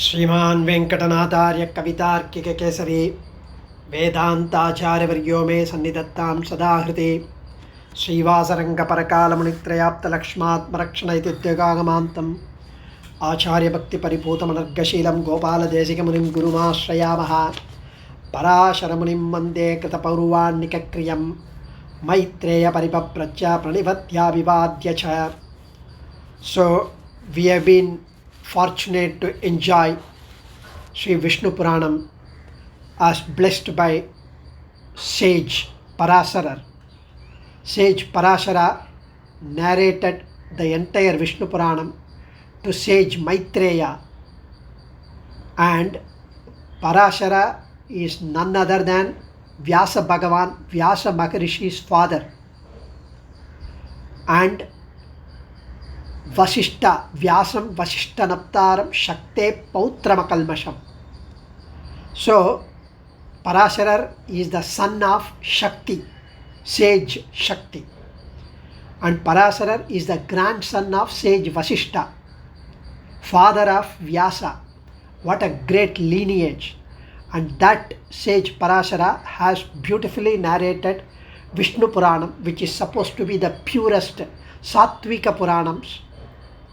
श्रीमान् वेंकटनाथार्य कवितार्किक केसरी वेदांताचार्यवर्यो मे सन्निधत्तां सदा हृदि श्रीवासरङ्गपरकालमुनित्रयाप्तलक्ष्मात्मरक्षणैत्युद्योगागमान्तम् आचार्यभक्तिपरिपूतमनर्गशीलं गोपालदेशिकमुनिं गुरुमाश्रयामः। पराशरमुनिं वन्दे कृतपौर्वाण्यकक्रियं मैत्रेयपरिपप्रच्य प्रणिपत्याभिवाद्य च। So we have been fortunate to enjoy Sri Vishnupuranam as blessed by sage Parasara. Sage Parasara narrated the entire Vishnupuranam to sage Maitreya, and Parasara is none other than Vyasa Bhagavan, Vyasa Maharishi's father, and Vasishta, Vyasam Vasishtanaptaram Shakte Pautramakalmasham. So, Parasharar is the son of Shakti, sage Shakti. And Parasharar is the grandson of sage Vasishta, father of Vyasa. What a great lineage. And that sage Parashara has beautifully narrated Vishnupuranam, which is supposed to be the purest Sattvika Puranams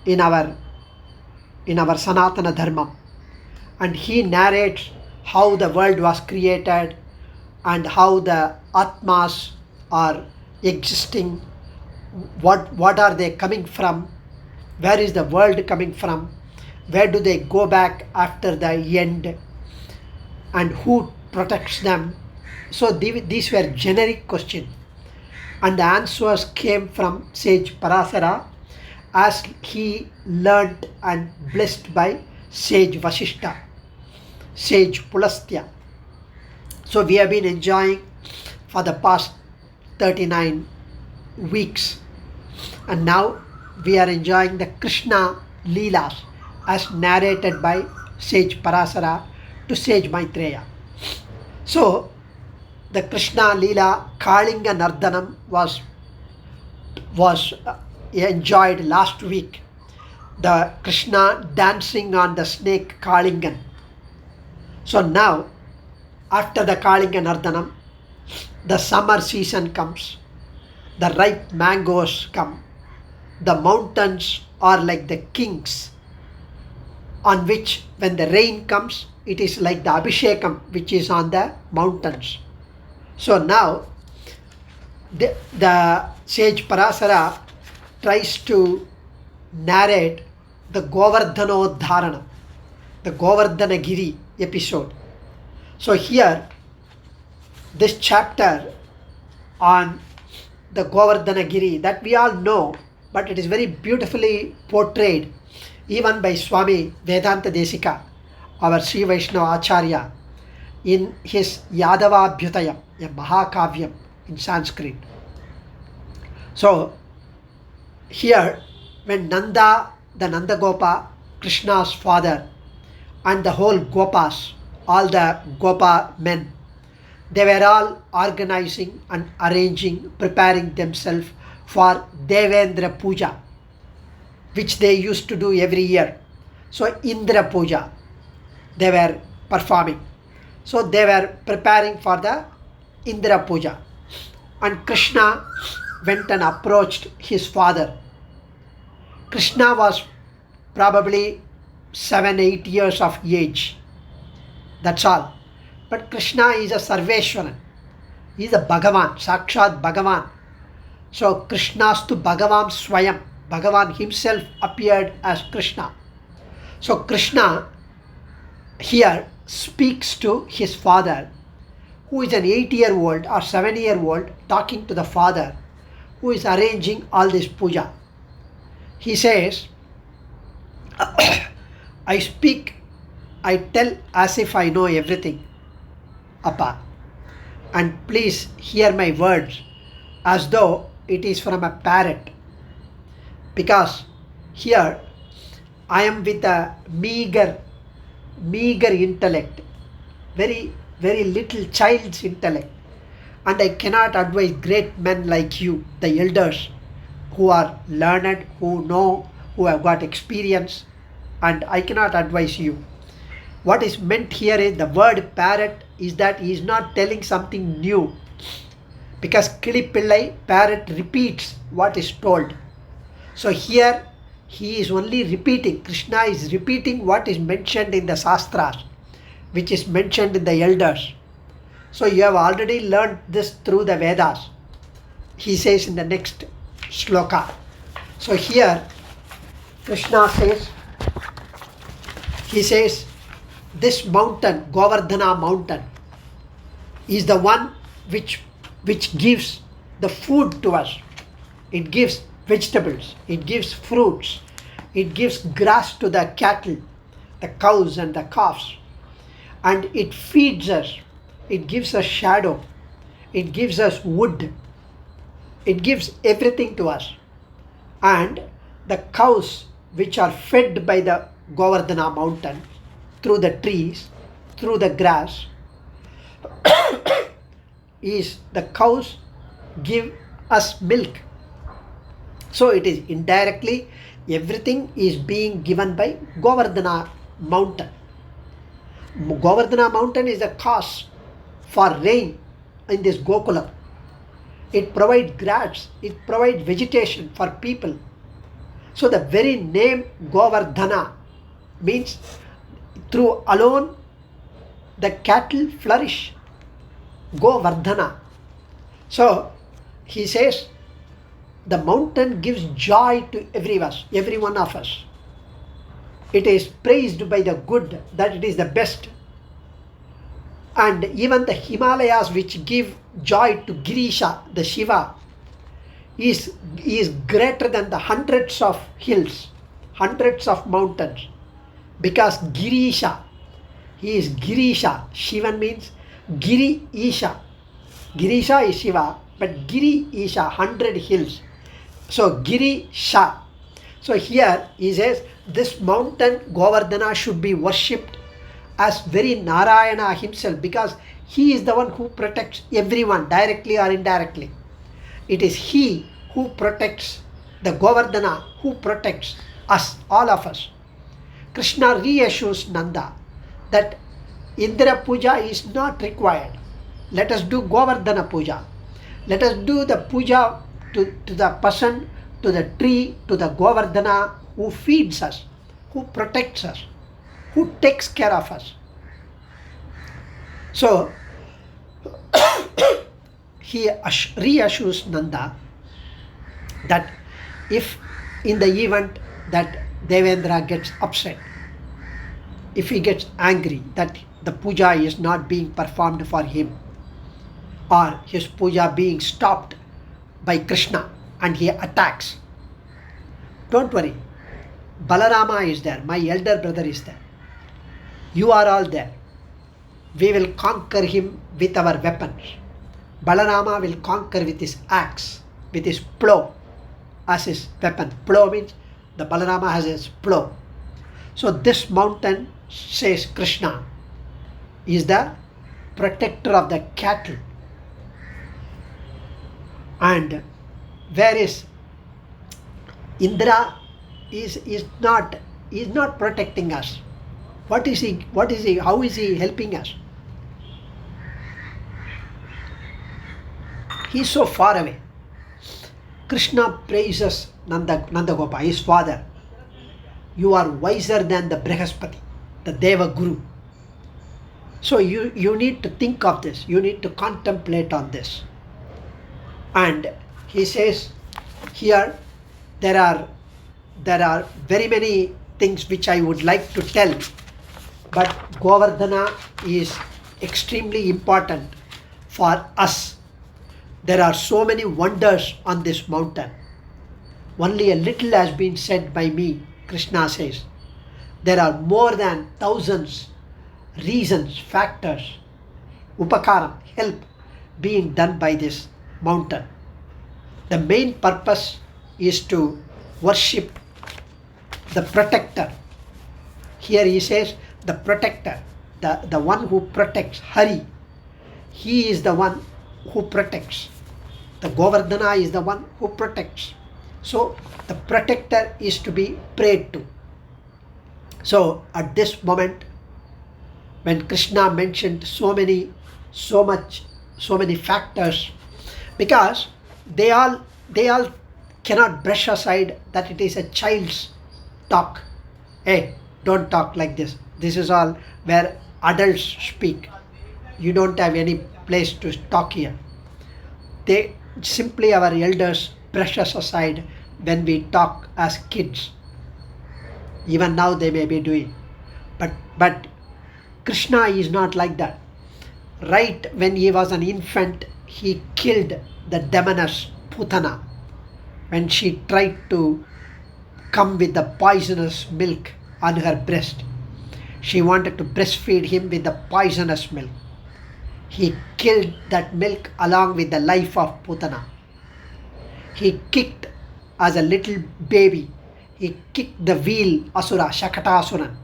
in our Sanatana Dharma. And he narrates how the world was created and how the Atmas are existing, what are they coming from, where is the world coming from, where do they go back after the end, and who protects them. So these were generic questions, and the answers came from sage Parasara as he learnt and blessed by sage Vasishta, sage Pulastya. So we have been enjoying for the past 39 weeks, and now we are enjoying the Krishna Leelas as narrated by sage Parasara to sage Maitreya. So the Krishna Leela Kalinga Nardanam was enjoyed last week. The Krishna dancing on the snake Kalingan. So now, after the Kalinga Nardanam, the summer season comes, the ripe mangoes come, the mountains are like the kings, on which when the rain comes, it is like the Abhishekam which is on the mountains. So now, the sage Parasara tries to narrate the Govardhana Giridhaaraa, the Govardhana Giri episode. So here, this chapter on the Govardhana Giri that we all know, but it is very beautifully portrayed even by Swami Vedanta Desika, our Sri Vaishnava Acharya, in his Yadava Bhyutayam, a Mahakavyam in Sanskrit. So here, when Nanda, the Nandagopa, Krishna's father, and the whole Gopas, all the Gopa men, they were all organizing and arranging, preparing themselves for Devendra Puja, which they used to do every year. So Indra Puja, they were performing. So they were preparing for the Indra Puja. And Krishna went and approached his father. Krishna was probably 7-8 years of age. That's all. But Krishna is a Sarveshwaran. He is a Bhagavan, Sakshat Bhagavan. So Krishnastu Bhagavan Swayam. Bhagavan himself appeared as Krishna. So Krishna here speaks to his father, who is an 8-year-old or 7-year-old, talking to the father who is arranging all this puja. He says, I tell as if I know everything, Appa, and please hear my words as though it is from a parrot, because here I am with a meager intellect, very little child's intellect, and I cannot advise great men like you, the elders, who are learned, who know, who have got experience, and I cannot advise you. What is meant here is the word parrot is that he is not telling something new, because Kilipillai, parrot, repeats what is told. So here he is only repeating, Krishna is repeating what is mentioned in the Shastras, which is mentioned in the elders. So you have already learned this through the Vedas, he says in the next shloka. So here Krishna says, he says, this mountain, Govardhana mountain, is the one which gives the food to us. It gives vegetables, it gives fruits, it gives grass to the cattle, the cows and the calves, and it feeds us, it gives us shadow, it gives us wood, it gives everything to us. And the cows which are fed by the Govardhana mountain through the trees, through the grass, is the cows give us milk. So it is indirectly everything is being given by Govardhana mountain. Govardhana mountain is the cause for rain in this Gokula. It provides grass, it provides vegetation for people. So the very name Govardhana means through alone the cattle flourish. Govardhana. So he says the mountain gives joy to every one of us. It is praised by the good that it is the best. And even the Himalayas, which give joy to Girisha, the Shiva, is greater than the hundreds of hills, hundreds of mountains. Because Girisha, he is Girisha. Shivan means Giri Isha. Girisha is Shiva, but Giri Isha, 100 hills. So Giri Sha. So here he says this mountain Govardhana should be worshipped as very Narayana himself, because he is the one who protects everyone directly or indirectly. It is he who protects the Govardhana, who protects us, all of us. Krishna reassures Nanda that Indra Puja is not required. Let us do Govardhana Puja. Let us do the puja to the person, to the tree, to the Govardhana who feeds us, who protects us, who takes care of us. So he reassures Nanda that if in the event that Devendra gets upset, if he gets angry that the puja is not being performed for him, or his puja being stopped by Krishna and he attacks, don't worry, Balarama is there, my elder brother is there, you are all there. We will conquer him with our weapons. Balarama will conquer with his axe, with his plow as his weapon. Plow means the Balarama has his plow. So this mountain, says Krishna, is the protector of the cattle. And whereas Indra is not protecting us. What is he? How is he helping us? He is so far away. Krishna praises Nandagopa, his father. You are wiser than the Brihaspati, the Deva Guru. So you need to think of this. You need to contemplate on this. And he says here there are very many things which I would like to tell, but Govardhana is extremely important for us. There are so many wonders on this mountain. Only a little has been said by me, Krishna says. There are more than thousands reasons, factors, upakaram, help being done by this mountain. The main purpose is to worship the protector. Here he says the protector, the one who protects, Hari. He is the one who protects. The Govardhana is the one who protects. So the protector is to be prayed to. So at this moment, when Krishna mentioned so much, so many factors, because they all cannot brush aside that it is a child's talk. Hey, don't talk like this. This is all where adults speak. You don't have any place to talk here. They simply, our elders brush us aside when we talk as kids. Even now they may be doing. But Krishna is not like that. Right when he was an infant, he killed the demoness Putana when she tried to come with the poisonous milk on her breast. She wanted to breastfeed him with the poisonous milk. He killed that milk along with the life of Putana. He kicked, as a little baby, he kicked the wheel Asura, Shakatasuran,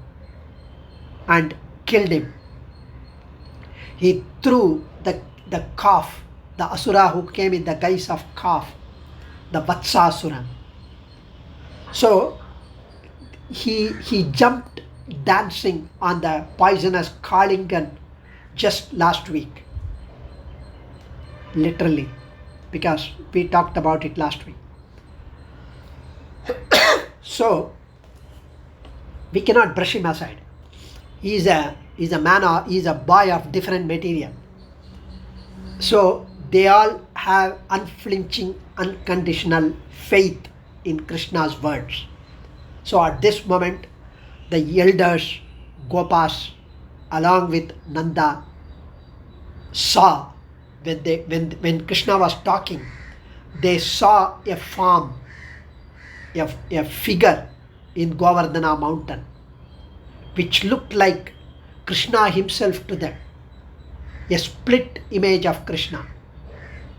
and killed him. He threw the calf, the Asura who came in the guise of calf, the Vatsasuran. So he jumped dancing on the poisonous Kalingan just last week. Literally, because we talked about it last week. So we cannot brush him aside. He's a boy of different material. So they all have unflinching, unconditional faith in Krishna's words. So at this moment, the elders, Gopas, along with Nanda, saw when Krishna was talking, they saw a form, a figure in Govardhana mountain, which looked like Krishna himself to them, a split image of Krishna.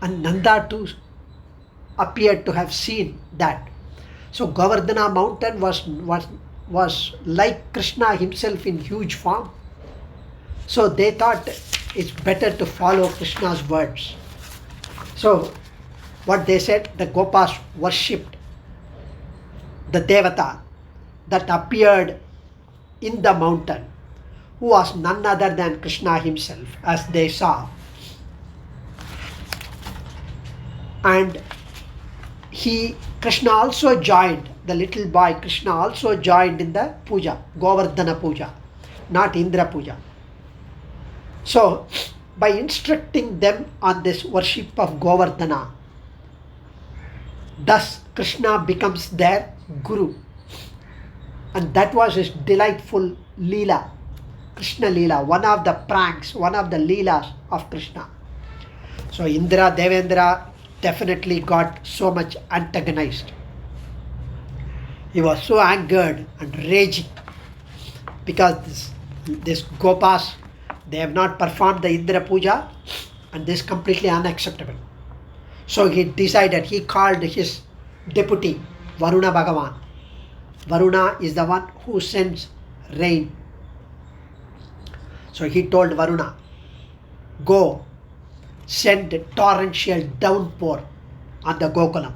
And Nanda too appeared to have seen that. So Govardhana mountain was like Krishna himself in huge form. So they thought it's better to follow Krishna's words. So what they said, the Gopas worshipped the Devata that appeared in the mountain, who was none other than Krishna himself, as they saw. And Krishna also joined, the little boy Krishna also joined in the puja, Govardhana puja, not Indra puja. So by instructing them on this worship of Govardhana, thus Krishna becomes their guru. And that was his delightful Leela, Krishna Leela, one of the pranks, one of the Leelas of Krishna. So Indra, Devendra definitely got so much antagonized. He was so angered and raging because this Gopas, they have not performed the Indra Puja, and this is completely unacceptable. So he decided, he called his deputy, Varuna Bhagavan. Varuna is the one who sends rain. So he told Varuna, go send a torrential downpour on the Gokulam,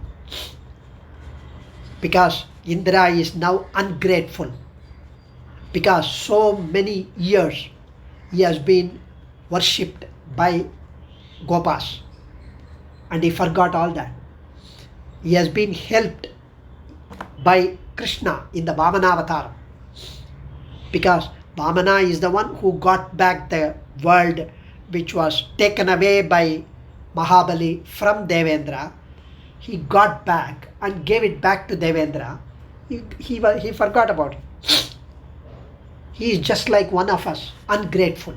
because Indra is now ungrateful, because so many years he has been worshipped by Gopas and he forgot all that. He has been helped by Krishna in the Vamana avatar, because Vamana is the one who got back the world which was taken away by Mahabali from Devendra. He got back and gave it back to Devendra. He forgot about it. He is just like one of us, ungrateful.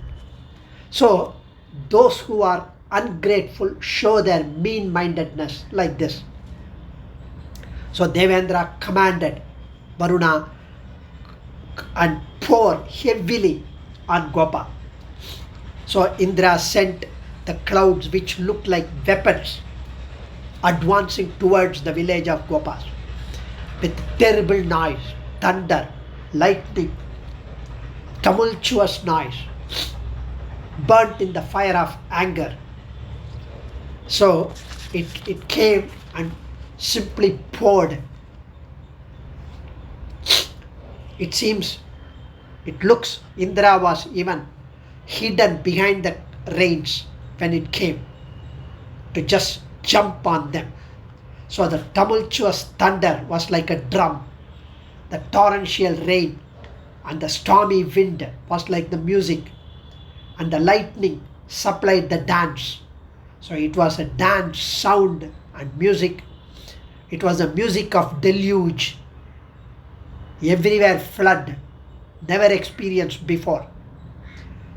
So those who are ungrateful show their mean-mindedness like this. So Devendra commanded Varuna and pour heavily on Gopa. So Indra sent the clouds which looked like weapons advancing towards the village of Gopas with terrible noise, thunder, lightning, tumultuous noise, burnt in the fire of anger. So it came and simply poured. It looks Indra was even hidden behind the rains when it came, to just jump on them. So the tumultuous thunder was like a drum, the torrential rain and the stormy wind was like the music, and the lightning supplied the dance. So it was a dance, sound and music. It was the music of deluge, everywhere flood, never experienced before.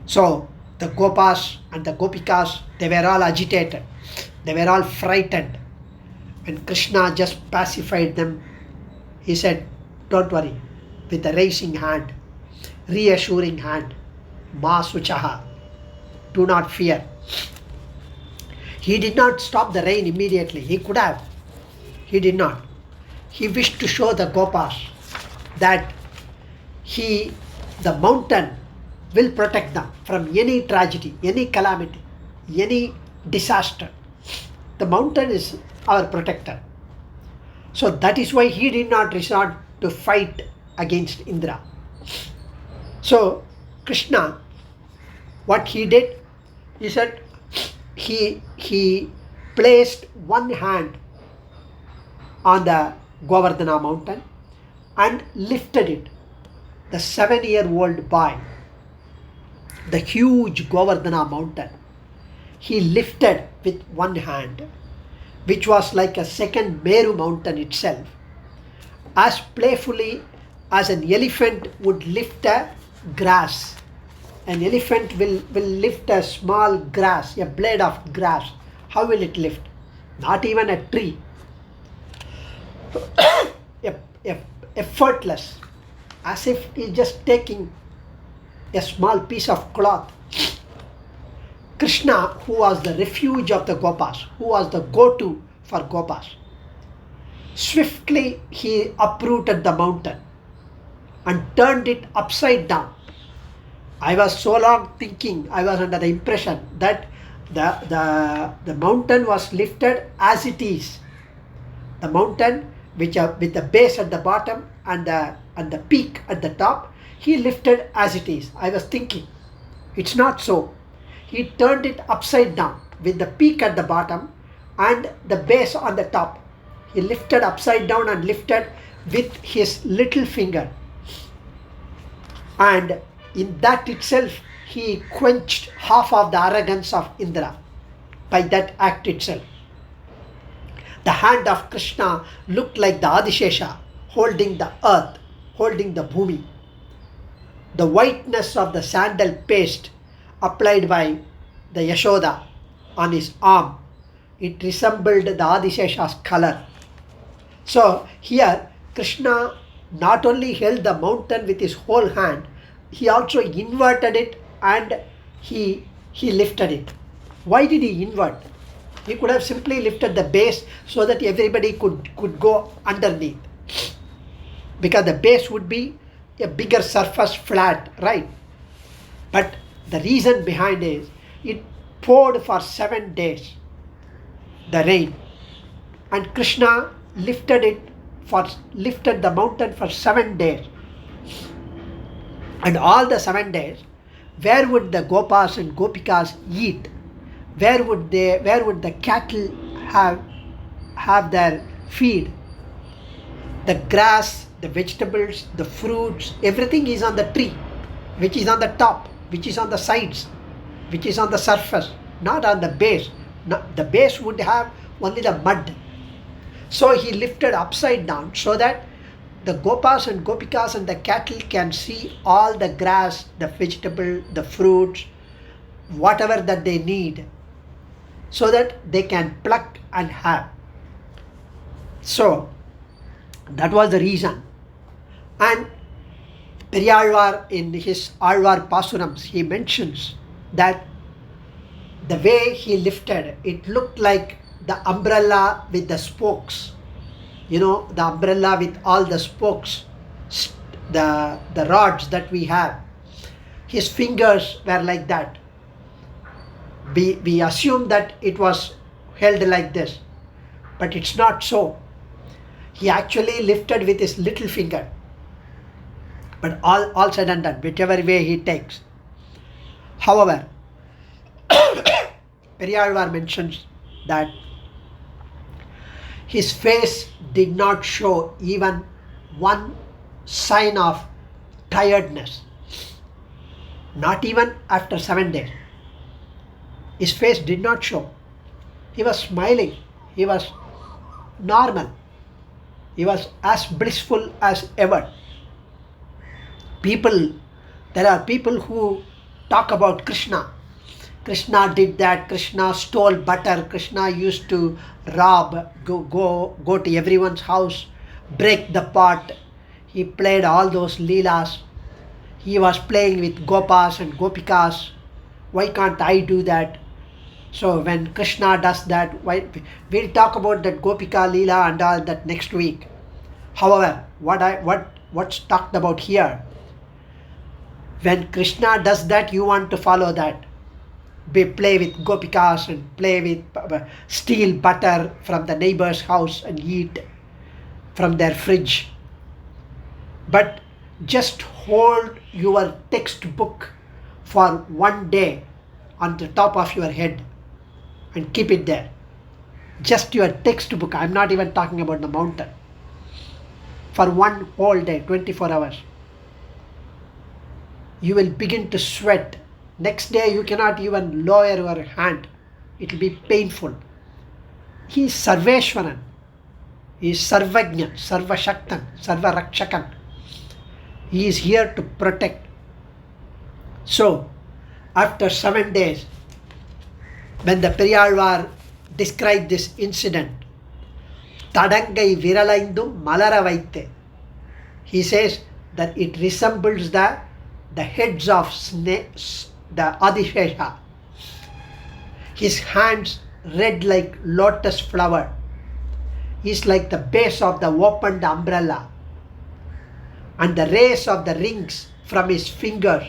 So the Gopas and the Gopikas, they were all agitated, they were all frightened. When Krishna just pacified them, he said, don't worry, with a raising hand, reassuring hand, Ma Suchaha, do not fear. He did not stop the rain immediately. He could have. He did not. He wished to show the Gopas that the mountain will protect them from any tragedy, any calamity, any disaster. The mountain is our protector. So that is why he did not resort to fight against Indra. So Krishna, what he did, he said, he placed one hand on the Govardhana mountain and lifted it. The 7-year-old boy, the huge Govardhana mountain, he lifted with one hand, which was like a second Meru mountain itself, as playfully as an elephant would lift a grass. An elephant will lift a small grass, a blade of grass. How will it lift? Not even a tree. Effortless, as if he's just taking a small piece of cloth. Krishna, who was the refuge of the Gopas, who was the go-to for Gopas, swiftly he uprooted the mountain and turned it upside down. I was so long thinking, I was under the impression that the mountain was lifted as it is. The mountain with the base at the bottom and the peak at the top, he lifted as it is. I was thinking, it's not so. He turned it upside down with the peak at the bottom and the base on the top. He lifted upside down and lifted with his little finger. And in that itself, he quenched half of the arrogance of Indra by that act itself. The hand of Krishna looked like the Adishesha holding the earth, holding the bhumi. The whiteness of the sandal paste applied by the Yashoda on his arm, it resembled the Adishesha's color. So here Krishna not only held the mountain with his whole hand, he also inverted it and he lifted it. Why did he invert? He could have simply lifted the base so that everybody could go underneath, because the base would be a bigger surface, flat, right? But the reason behind it is it poured for 7 days, the rain, and Krishna lifted the mountain for 7 days. And all the 7 days, where would the Gopas and Gopikas eat? Where would the cattle have their feed? The grass, the vegetables, the fruits, everything is on the tree, which is on the top, which is on the sides, which is on the surface, not on the base. The base would have only the mud. So he lifted upside down so that the Gopas and Gopikas and the cattle can see all the grass, the vegetable, the fruits, whatever that they need, so that they can pluck and have. So that was the reason. And Periyalvar, in his Alvar Pasurams, he mentions that the way he lifted, it looked like the umbrella with the spokes. You know, the umbrella with all the spokes, the rods that we have. His fingers were like that. We assume that it was held like this, but it's not so. He actually lifted with his little finger. But all said and done, whichever way he takes. However, Periyalvar mentions that his face did not show even one sign of tiredness, not even after 7 days. His face did not show. He was smiling. He was normal. He was as blissful as ever. There are people who talk about Krishna. Krishna did that. Krishna stole butter. Krishna used to rob, go to everyone's house, break the pot. He played all those leelas. He was playing with gopas and gopikas. Why can't I do that? So when Krishna does that, we'll talk about that Gopika Leela and all that next week. However, what's talked about here, when Krishna does that, you want to follow that. Play with Gopikas and play with steal butter from the neighbor's house and eat from their fridge. But just hold your textbook for one day on the top of your head and keep it there. Just your textbook. I'm not even talking about the mountain. For one whole day, 24 hours. You will begin to sweat. Next day you cannot even lower your hand. It will be painful. He is Sarveshwaran. He is Sarvajna, Sarvashaktan, Sarvarakshakan. He is here to protect. So, after 7 days, when the Periyalvar described this incident, Tadangai viralaindum malara vaitte, he says that it resembles the heads of snakes, the Adishesha. His hands red like lotus flower. He's like the base of the opened umbrella. And the rays of the rings from his fingers,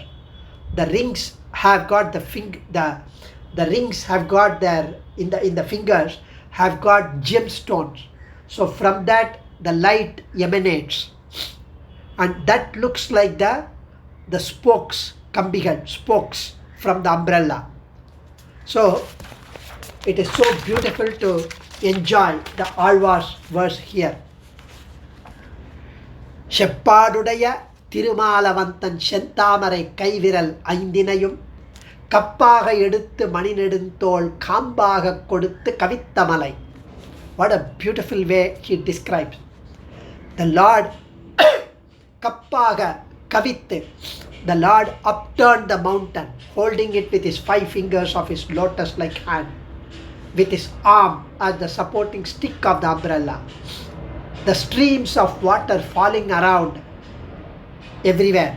the rings have got the rings have got their in the fingers have got gemstones. So from that the light emanates, and that looks like the spokes, kambigal spokes from the umbrella. So it is so beautiful to enjoy the Alvar's verse here. Sheppaduடைய திருமாலவந்தன் செந்தாமரை கைவிரல் ஐந்தினையும் கப்பாக எடுத்து மணிநெடுந்தோள் காம்பாக கொடுத்து கவித்தமலை. What a beautiful way he describes. The Lord kappaga kavittu. The Lord upturned the mountain, holding it with his 5 fingers of his lotus-like hand, with his arm as the supporting stick of the umbrella. The streams of water falling around everywhere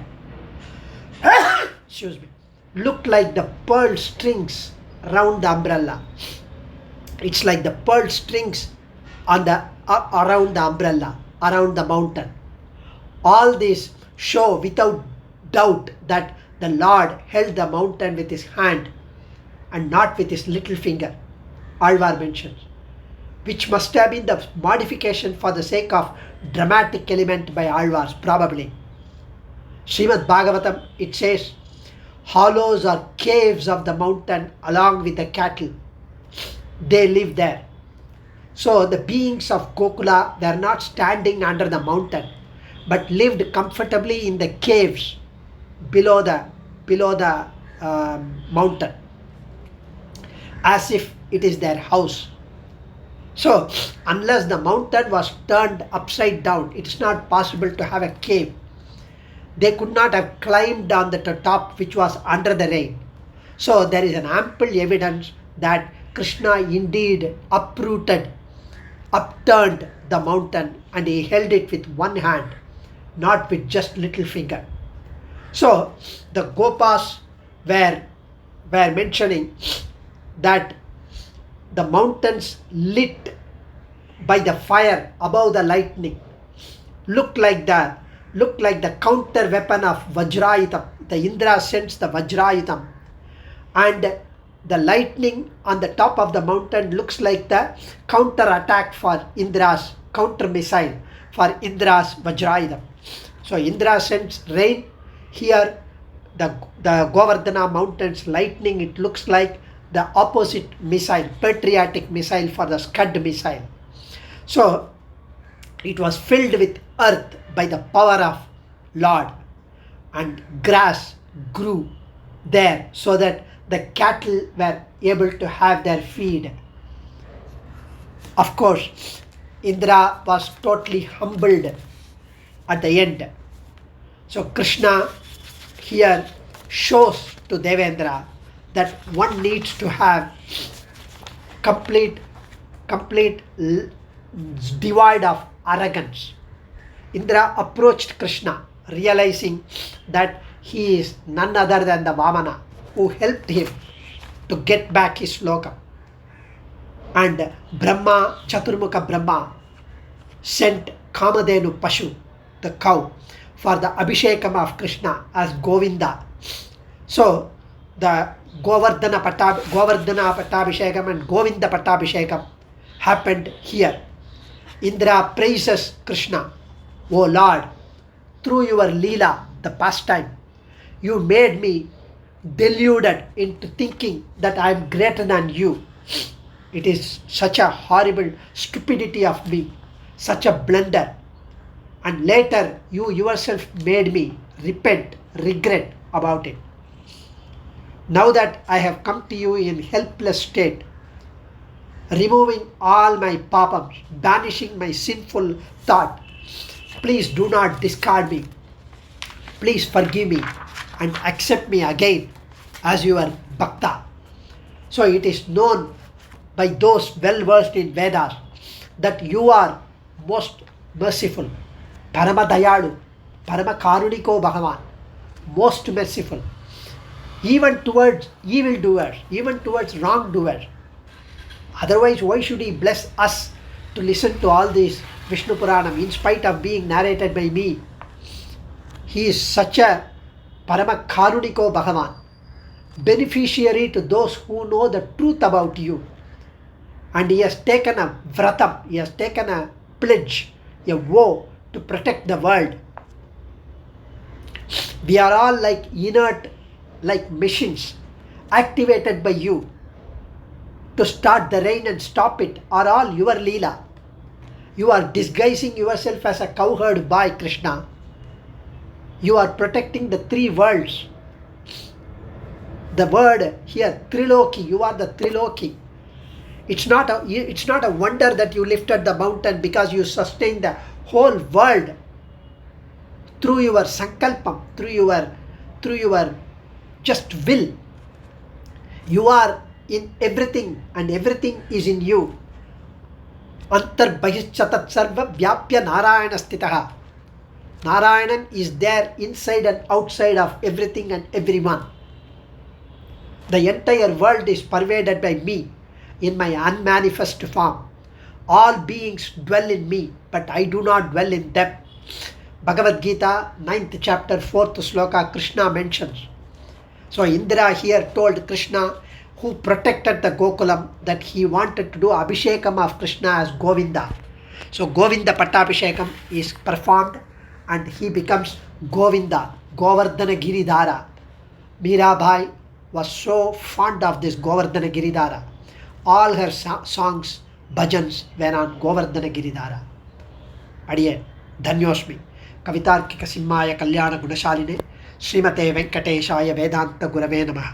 excuse me, look like the pearl strings around the umbrella. It's like the pearl strings on the around the umbrella, around the mountain. All these show without doubt that the Lord held the mountain with his hand and not with his little finger, Alvar mentions, which must have been the modification for the sake of dramatic element by Alvars, probably. Srimad Bhagavatam, it says, hollows or caves of the mountain along with the cattle. They live there. So the beings of Gokula, they are not standing under the mountain, but lived comfortably in the caves below the mountain, as if it is their house. So unless the mountain was turned upside down, it is not possible to have a cave. They could not have climbed on the top which was under the rain. So there is an ample evidence that Krishna indeed upturned the mountain, and he held it with one hand, not with just little finger. So the Gopas were mentioning that the mountains lit by the fire above the lightning look like the counter weapon of Vajrayitam. The Indra sends the Vajrayitam, and the lightning on the top of the mountain looks like the counter attack for Indra's counter missile for Indra's Vajrayitam. So Indra sends rain. Here the Govardhana mountains lightning, it looks like the opposite missile, patriotic missile for the Scud missile. So it was filled with earth by the power of Lord, and grass grew there so that the cattle were able to have their feed. Of course, Indra was totally humbled at the end. So Krishna here shows to Devendra that one needs to have complete divide of arrogance. Indra approached Krishna realizing that he is none other than the Vamana who helped him to get back his loka. And Brahma, Chaturmukha Brahma, sent Kamadhenu Pashu, the cow, for the Abhishekam of Krishna as Govinda. So the Govardhana Pattabhishekam and Govinda Pattabhishekam happened here. Indra praises Krishna, O Lord, through your Leela, the pastime, you made me deluded into thinking that I am greater than you. It is such a horrible stupidity of me, such a blunder. And later you yourself made me repent, regret about it. Now that I have come to you in helpless state, removing all my papams, banishing my sinful thought, please do not discard me. Please forgive me and accept me again as your Bhakta. So it is known by those well versed in Vedas that you are most merciful, Parama Dayalu, Parama Karuniko Bhagavan, most merciful, even towards evildoers, even towards wrongdoers. Otherwise, why should he bless us to listen to all these Vishnupuranam in spite of being narrated by me? He is such a Parama Karuniko Bhagavan, beneficiary to those who know the truth about you. And he has taken a vratam, he has taken a pledge, a vow to protect the world. We are all like inert, like machines, activated by you to start the rain and stop it, are all your Leela. You are disguising yourself as a cowherd boy, Krishna. You are protecting the three worlds. The word here, Triloki, you are the Triloki. It's not a wonder that you lifted the mountain, because you sustained the whole world through your sankalpam, through your just will. You are in everything and everything is in you. Antar Bahishchatat Sarva Vyapya Narayana Stitaha. Narayanan is there inside and outside of everything and everyone. The entire world is pervaded by me in my unmanifest form. All beings dwell in me, but I do not dwell in them. Bhagavad Gita, 9th chapter, 4th sloka, Krishna mentions. So Indra here told Krishna, who protected the Gokulam, that he wanted to do Abhishekam of Krishna as Govinda. So Govinda Pattabhishekam is performed and he becomes Govinda, Govardhana Giridhaaraa. Mirabai was so fond of this Govardhana Giridhaaraa. All her songs, bhajans were on Govardhana Giridhaaraa. Adiye, Dhanyosmi. Kavitarkika Simhaya Kalyana Gunashaline Srimate Venkateshaya Vedanta Gurave Namaha.